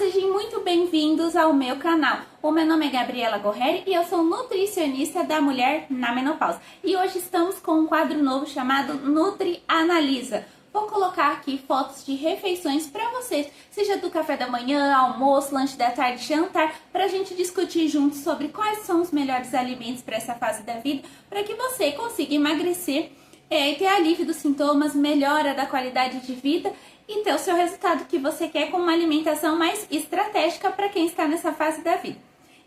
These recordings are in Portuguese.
sejam muito bem-vindos ao meu canal. O meu nome é Gabriela Gorreri e eu sou nutricionista da mulher na menopausa. E hoje estamos com um quadro novo chamado Nutri Analisa. Vou colocar aqui fotos de refeições para vocês, seja do café da manhã, almoço, lanche da tarde, jantar, para a gente discutir juntos sobre quais são os melhores alimentos para essa fase da vida, para que você consiga emagrecer e ter alívio dos sintomas, melhora da qualidade de vida e ter o seu resultado que você quer com uma alimentação mais estratégica para quem está nessa fase da vida.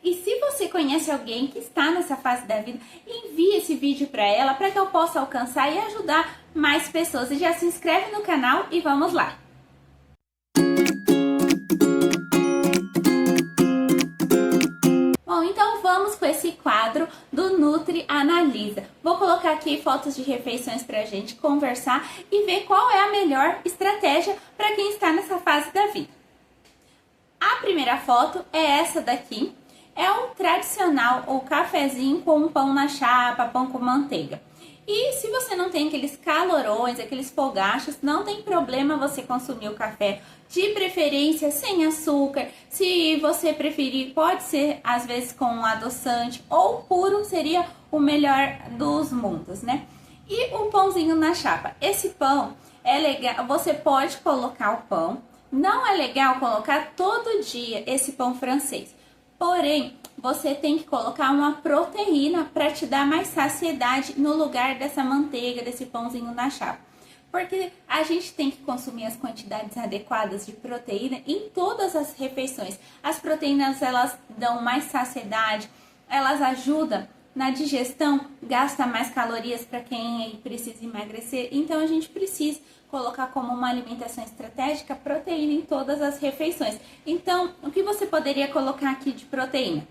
E se você conhece alguém que está nessa fase da vida, envie esse vídeo para ela para que eu possa alcançar e ajudar mais pessoas. E já se inscreve no canal e vamos lá! Bom, então vamos com esse quadro do Nutri Analisa. Vou colocar aqui fotos de refeições para a gente conversar e ver qual é a melhor estratégia para quem está nessa fase da vida. A primeira foto é essa daqui. É o tradicional, o cafezinho com pão na chapa, pão com manteiga. E se você não tem aqueles calorões, aqueles fogachos, não tem problema você consumir o café, de preferência sem açúcar. Se você preferir, pode ser às vezes com adoçante ou puro, seria o melhor dos mundos, né? E o pãozinho na chapa. Esse pão é legal, você pode colocar o pão. Não é legal colocar todo dia esse pão francês. Porém, você tem que colocar uma proteína para te dar mais saciedade no lugar dessa manteiga, desse pãozinho na chapa. Porque a gente tem que consumir as quantidades adequadas de proteína em todas as refeições. As proteínas, elas dão mais saciedade, elas ajudam na digestão, gasta mais calorias para quem precisa emagrecer. Então, a gente precisa colocar como uma alimentação estratégica proteína em todas as refeições. Então, o que você poderia colocar aqui de proteína?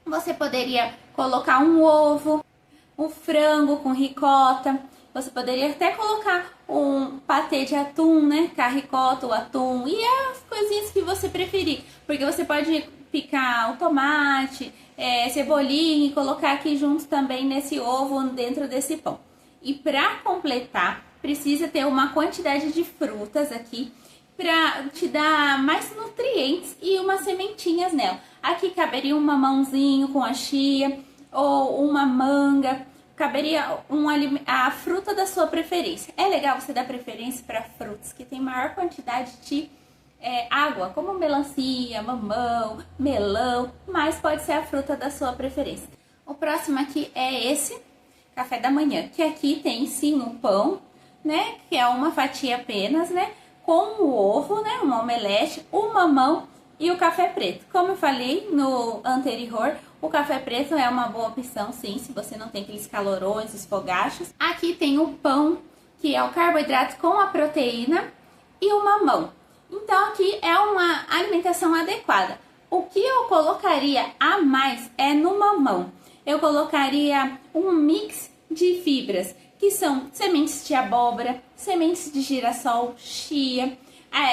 Você poderia colocar um ovo, um frango com ricota. Você poderia até colocar um patê de atum, né? Com a ricota, o atum e as coisinhas que você preferir. Porque você pode picar o tomate, cebolinha e colocar aqui junto também nesse ovo dentro desse pão. E para completar, precisa ter uma quantidade de frutas aqui para te dar mais nutrientes e umas sementinhas nela. Aqui caberia um mamãozinho com a chia ou uma manga, caberia a fruta da sua preferência. É legal você dar preferência para frutas que tem maior quantidade de água, como melancia, mamão, melão, mas pode ser a fruta da sua preferência. O próximo aqui é esse café da manhã, que aqui tem sim um pão, né, que é uma fatia apenas, né, com o ovo, né, um omelete, o mamão e o café preto. Como eu falei no anterior, o café preto é uma boa opção, sim, se você não tem aqueles calorões, os fogachos. Aqui tem o pão, que é o carboidrato com a proteína, e o mamão. Então, aqui é uma alimentação adequada. O que eu colocaria a mais é no mamão. Eu colocaria um mix de fibras, que são sementes de abóbora, sementes de girassol, chia,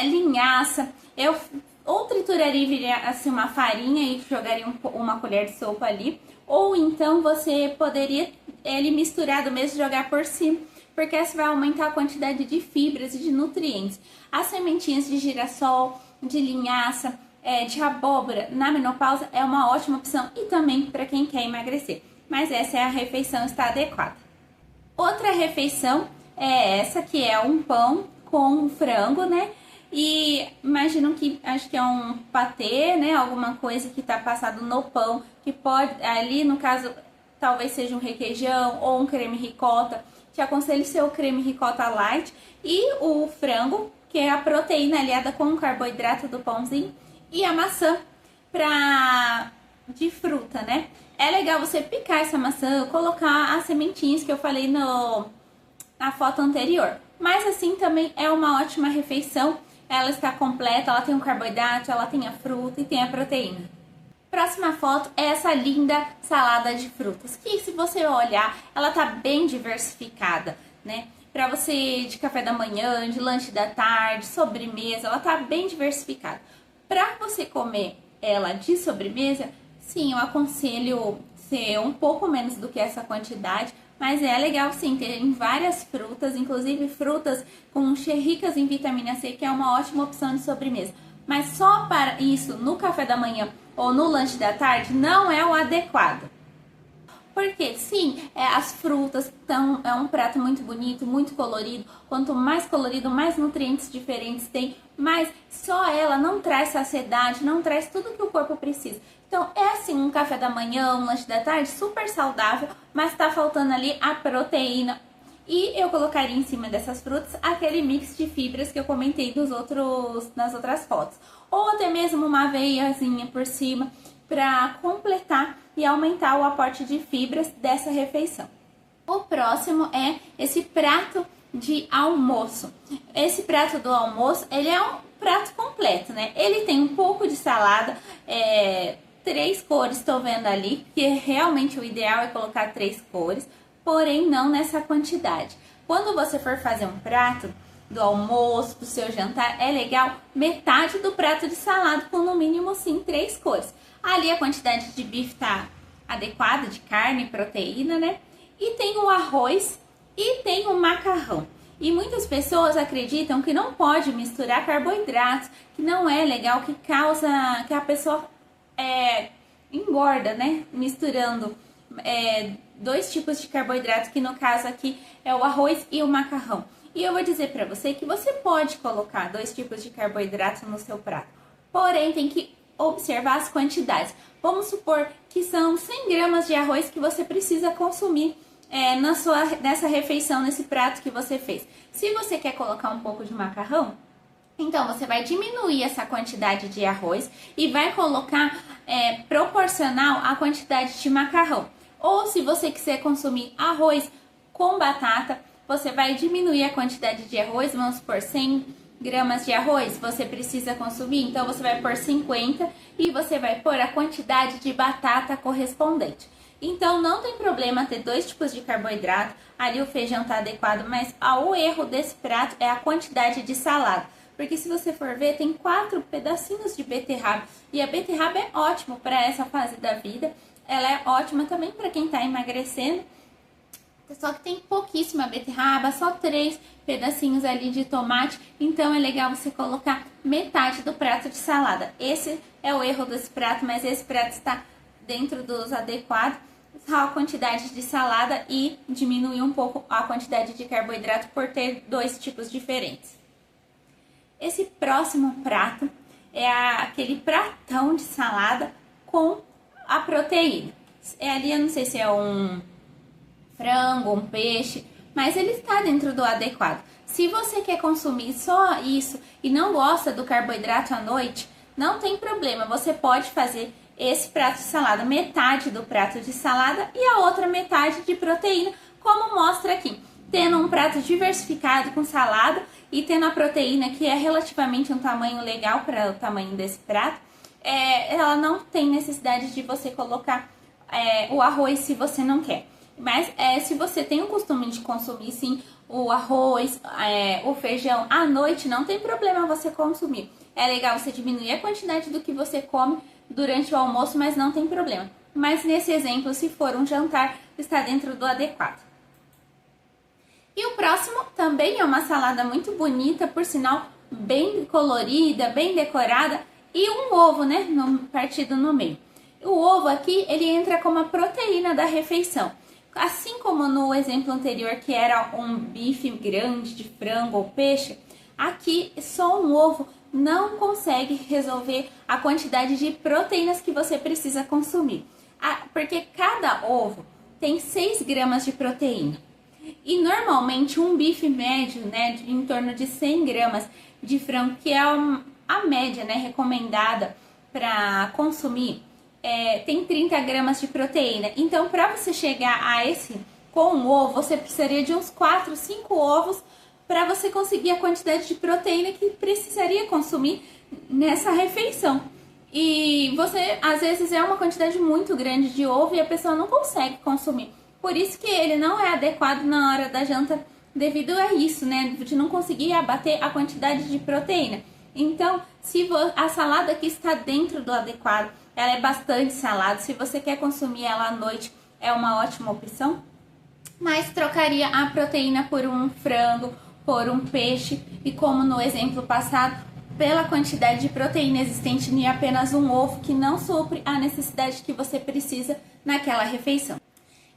linhaça. Ou trituraria assim, uma farinha e jogaria uma colher de sopa ali. Ou então você poderia ele misturado mesmo jogar por cima, porque essa vai aumentar a quantidade de fibras e de nutrientes. As sementinhas de girassol, de linhaça, de abóbora na menopausa é uma ótima opção e também para quem quer emagrecer. Mas essa é a refeição, está adequada. Outra refeição é essa, que é um pão com frango, né? E imaginam que, acho que é um patê, né? Alguma coisa que tá passado no pão, que pode, ali no caso, talvez seja um requeijão ou um creme ricota. Te aconselho ser o creme ricota light e o frango, que é a proteína aliada com o carboidrato do pãozinho, e a maçã de fruta, né? É legal você picar essa maçã, colocar as sementinhas que eu falei na foto anterior. Mas assim também é uma ótima refeição. Ela está completa, ela tem o carboidrato, ela tem a fruta e tem a proteína. Próxima foto é essa linda salada de frutas, que se você olhar, ela tá bem diversificada, né? Para você de café da manhã, de lanche da tarde, sobremesa, ela tá bem diversificada. Para você comer ela de sobremesa, sim, eu aconselho ser um pouco menos do que essa quantidade, mas é legal sim, ter várias frutas, inclusive frutas ricas em vitamina C, que é uma ótima opção de sobremesa. mas só para isso no café da manhã ou no lanche da tarde não é o adequado. Porque sim, as frutas é um prato muito bonito, muito colorido. Quanto mais colorido, mais nutrientes diferentes tem. Mas só ela não traz saciedade, não traz tudo que o corpo precisa. Então é assim, um café da manhã, um lanche da tarde, super saudável, mas tá faltando ali a proteína. E eu colocaria em cima dessas frutas aquele mix de fibras que eu comentei nas outras fotos. Ou até mesmo uma aveiazinha por cima para completar e aumentar o aporte de fibras dessa refeição. O próximo é esse prato de almoço. Esse prato do almoço, ele é um prato completo, né? Ele tem um pouco de salada, 3 cores, estou vendo ali, que realmente o ideal é colocar 3 cores, porém não nessa quantidade. Quando você for fazer um prato do almoço, do seu jantar, é legal metade do prato de salada com no mínimo sim 3 cores. Ali a quantidade de bife tá adequada, de carne, proteína, né? E tem o arroz e tem o macarrão. E muitas pessoas acreditam que não pode misturar carboidratos, que não é legal, que causa que a pessoa engorda, né? Misturando 2 tipos de carboidratos, que no caso aqui é o arroz e o macarrão. E eu vou dizer para você que você pode colocar 2 tipos de carboidratos no seu prato, porém tem que observar as quantidades. Vamos supor que são 100 gramas de arroz que você precisa consumir nessa refeição, nesse prato que você fez. Se você quer colocar um pouco de macarrão, então você vai diminuir essa quantidade de arroz e vai colocar proporcional à quantidade de macarrão. Ou se você quiser consumir arroz com batata, você vai diminuir a quantidade de arroz, vamos por 100 gramas de arroz você precisa consumir, então você vai pôr 50 e você vai pôr a quantidade de batata correspondente. Então não tem problema ter 2 tipos de carboidrato, ali o feijão tá adequado, mas o erro desse prato é a quantidade de salada. Porque se você for ver, tem 4 pedacinhos de beterraba, e a beterraba é ótimo para essa fase da vida, ela é ótima também para quem tá emagrecendo. Só que tem pouquíssima beterraba, só 3 pedacinhos ali de tomate, então é legal você colocar metade do prato de salada. Esse é o erro desse prato, mas esse prato está dentro dos adequados, só a quantidade de salada e diminuir um pouco a quantidade de carboidrato por ter 2 tipos diferentes. Esse próximo prato é aquele pratão de salada com a proteína. Ali eu não sei se é um frango, um peixe, mas ele está dentro do adequado. Se você quer consumir só isso e não gosta do carboidrato à noite, não tem problema, você pode fazer esse prato de salada, metade do prato de salada e a outra metade de proteína, como mostra aqui. Tendo um prato diversificado com salada e tendo a proteína, que é relativamente um tamanho legal para o tamanho desse prato, ela não tem necessidade de você colocar o arroz se você não quer. Mas se você tem o costume de consumir sim o arroz, o feijão à noite, não tem problema você consumir. É legal você diminuir a quantidade do que você come durante o almoço, mas não tem problema. Mas nesse exemplo, se for um jantar, está dentro do adequado. E o próximo também é uma salada muito bonita, por sinal, bem colorida, bem decorada, e um ovo, né, partido no meio. O ovo aqui, ele entra como a proteína da refeição. Assim como no exemplo anterior, que era um bife grande de frango ou peixe, aqui só um ovo não consegue resolver a quantidade de proteínas que você precisa consumir. Porque cada ovo tem 6 gramas de proteína. E normalmente um bife médio, né, em torno de 100 gramas de frango, que é a média, né, recomendada para consumir, tem 30 gramas de proteína. Então, para você chegar a esse com um ovo, você precisaria de uns 4, 5 ovos para você conseguir a quantidade de proteína que precisaria consumir nessa refeição. E você, às vezes, é uma quantidade muito grande de ovo e a pessoa não consegue consumir. Por isso que ele não é adequado na hora da janta, devido a isso, né? De não conseguir abater a quantidade de proteína. Então, se a salada que está dentro do adequado, ela é bastante salada. Se você quer consumir ela à noite, é uma ótima opção. Mas trocaria a proteína por um frango, por um peixe. E como no exemplo passado, pela quantidade de proteína existente em apenas um ovo, que não supre a necessidade que você precisa naquela refeição.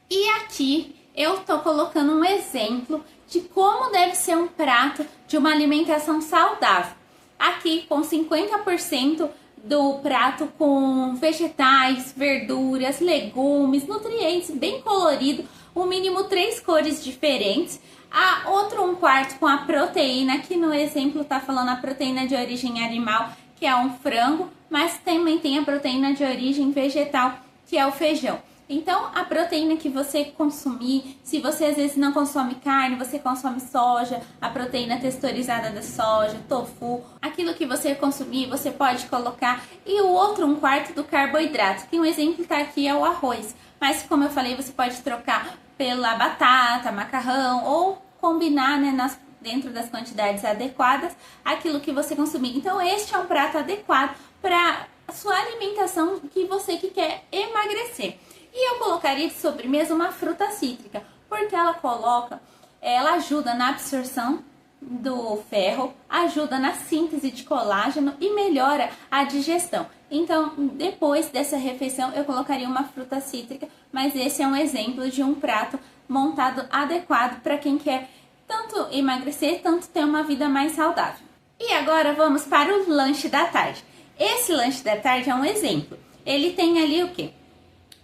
E aqui eu tô colocando um exemplo de como deve ser um prato de uma alimentação saudável. Aqui com 50% do prato com vegetais, verduras, legumes, nutrientes, bem colorido, o mínimo 3 cores diferentes. A outro 1/4 com a proteína, aqui no exemplo tá falando a proteína de origem animal, que é um frango, mas também tem a proteína de origem vegetal, que é o feijão. Então, a proteína que você consumir, se você às vezes não consome carne, você consome soja, a proteína texturizada da soja, tofu, aquilo que você consumir, você pode colocar. E o outro 1/4 do carboidrato, que um exemplo tá aqui é o arroz. Mas como eu falei, você pode trocar pela batata, macarrão ou combinar, né, dentro das quantidades adequadas aquilo que você consumir. Então, este é um prato adequado para a sua alimentação que você que quer emagrecer. E eu colocaria de sobremesa uma fruta cítrica, porque ela ajuda na absorção do ferro, ajuda na síntese de colágeno e melhora a digestão. Então, depois dessa refeição, eu colocaria uma fruta cítrica, mas esse é um exemplo de um prato montado adequado para quem quer tanto emagrecer, tanto ter uma vida mais saudável. E agora vamos para o lanche da tarde. Esse lanche da tarde é um exemplo. Ele tem ali o quê?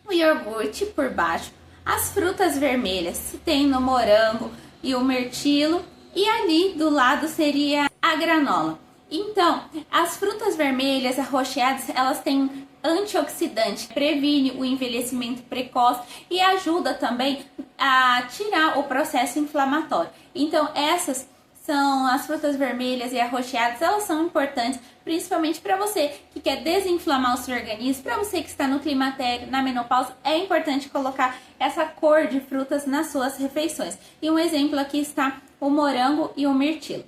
O iogurte por baixo, as frutas vermelhas, tem no morango e o mirtilo, e ali do lado seria a granola. Então, as frutas vermelhas arroxeadas, elas têm antioxidante, previne o envelhecimento precoce e ajuda também a tirar o processo inflamatório. Então, essas são as frutas vermelhas e arroxeadas, elas são importantes, principalmente para você que quer desinflamar o seu organismo, para você que está no climatério, na menopausa, é importante colocar essa cor de frutas nas suas refeições. E um exemplo aqui está o morango e o mirtilo.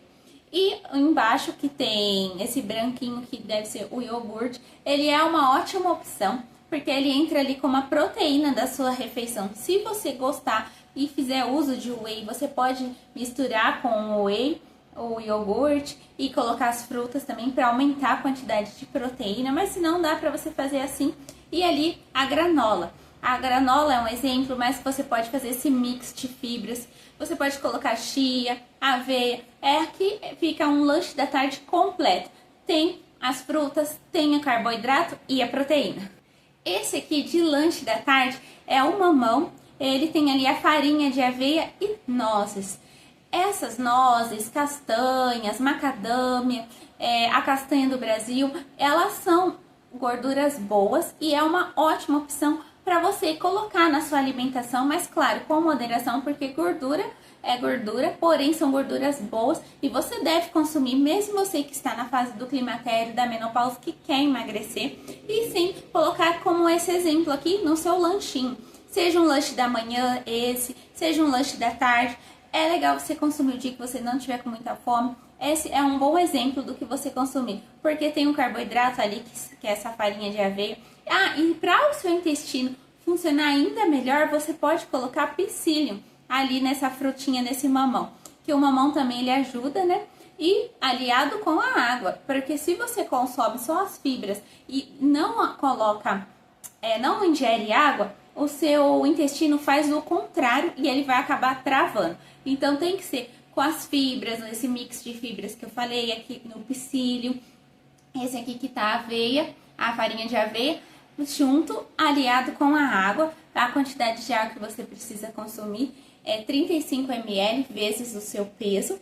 E embaixo que tem esse branquinho que deve ser o iogurte, ele é uma ótima opção, porque ele entra ali como a proteína da sua refeição. Se você gostar e fizer uso de whey, você pode misturar com o whey, o iogurte e colocar as frutas também para aumentar a quantidade de proteína, mas se não dá para você fazer assim. E ali a granola. A granola é um exemplo, mas você pode fazer esse mix de fibras. Você pode colocar chia, aveia. Aqui fica um lanche da tarde completo. Tem as frutas, tem o carboidrato e a proteína. Esse aqui de lanche da tarde é o mamão. Ele tem ali a farinha de aveia e nozes. Essas nozes, castanhas, macadâmia, a castanha do Brasil, elas são gorduras boas e é uma ótima opção para você colocar na sua alimentação, mas claro, com moderação, porque gordura é gordura, porém são gorduras boas e você deve consumir, mesmo você que está na fase do climatério, da menopausa, que quer emagrecer, e sim colocar como esse exemplo aqui no seu lanchinho. Seja um lanche da manhã, seja um lanche da tarde. É legal você consumir o dia que você não tiver com muita fome. Esse é um bom exemplo do que você consumir, porque tem um carboidrato ali, que é essa farinha de aveia. E para o seu intestino funcionar ainda melhor, você pode colocar psyllium ali nessa frutinha, nesse mamão. Que o mamão também ele ajuda, né? E aliado com a água, porque se você consome só as fibras e não coloca, não ingere água, o seu intestino faz o contrário e ele vai acabar travando. Então tem que ser com as fibras, esse mix de fibras que eu falei aqui no psyllium, esse aqui que tá a aveia, a farinha de aveia, junto, aliado com a água. A quantidade de água que você precisa consumir é 35 ml vezes o seu peso.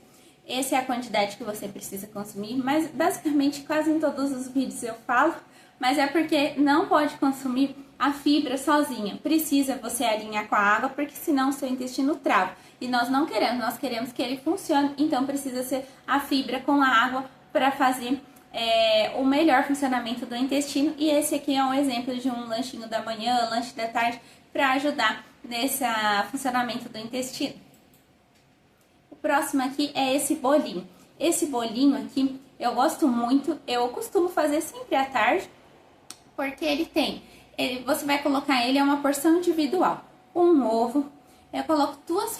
Essa é a quantidade que você precisa consumir, mas basicamente quase em todos os vídeos eu falo, mas é porque não pode consumir a fibra sozinha. Precisa você alinhar com a água, porque senão o seu intestino trava. E nós não queremos, nós queremos que ele funcione, então precisa ser a fibra com a água para fazer o melhor funcionamento do intestino. E esse aqui é um exemplo de um lanchinho da manhã, lanche da tarde, para ajudar nesse funcionamento do intestino. O próximo aqui é esse bolinho. Esse bolinho aqui eu gosto muito, eu costumo fazer sempre à tarde, porque você vai colocar ele, é uma porção individual. Um ovo, eu coloco 2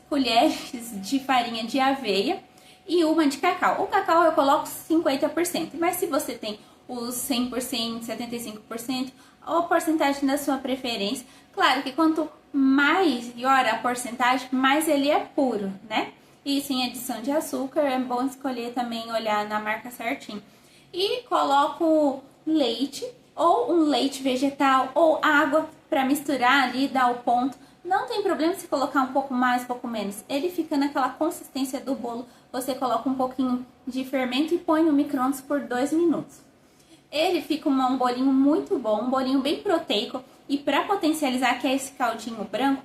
colheres de farinha de aveia e uma de cacau. O cacau eu coloco 50%, mas se você tem os 100%, 75%, a porcentagem da sua preferência. Claro que quanto maior a porcentagem, mais ele é puro, né? E sem adição de açúcar, é bom escolher também, olhar na marca certinho. E coloco leite, ou um leite vegetal, ou água para misturar ali, dar o ponto. Não tem problema se colocar um pouco mais, um pouco menos. Ele fica naquela consistência do bolo. Você coloca um pouquinho de fermento e põe no micro-ondas por 2 minutos. Ele fica um bolinho muito bom, um bolinho bem proteico. E para potencializar, que é esse caldinho branco,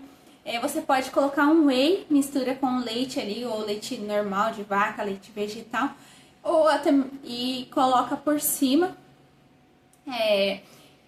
você pode colocar um whey, mistura com leite ali, ou leite normal de vaca, leite vegetal, ou até, e coloca por cima.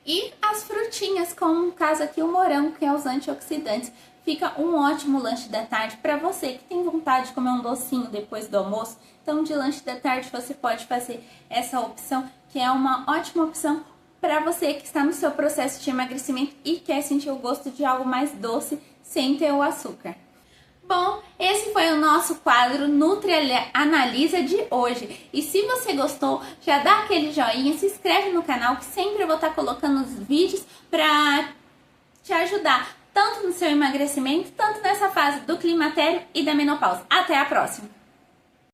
E as frutinhas, como no caso aqui o morango, que é os antioxidantes. Fica um ótimo lanche da tarde para você que tem vontade de comer um docinho depois do almoço. Então, de lanche da tarde, você pode fazer essa opção, que é uma ótima opção para você que está no seu processo de emagrecimento e quer sentir o gosto de algo mais doce sem ter o açúcar. Bom, esse foi o nosso quadro Nutri Analisa de hoje. E se você gostou, já dá aquele joinha, se inscreve no canal, que sempre eu vou estar colocando os vídeos para te ajudar, tanto no seu emagrecimento, tanto nessa fase do climatério e da menopausa. Até a próxima!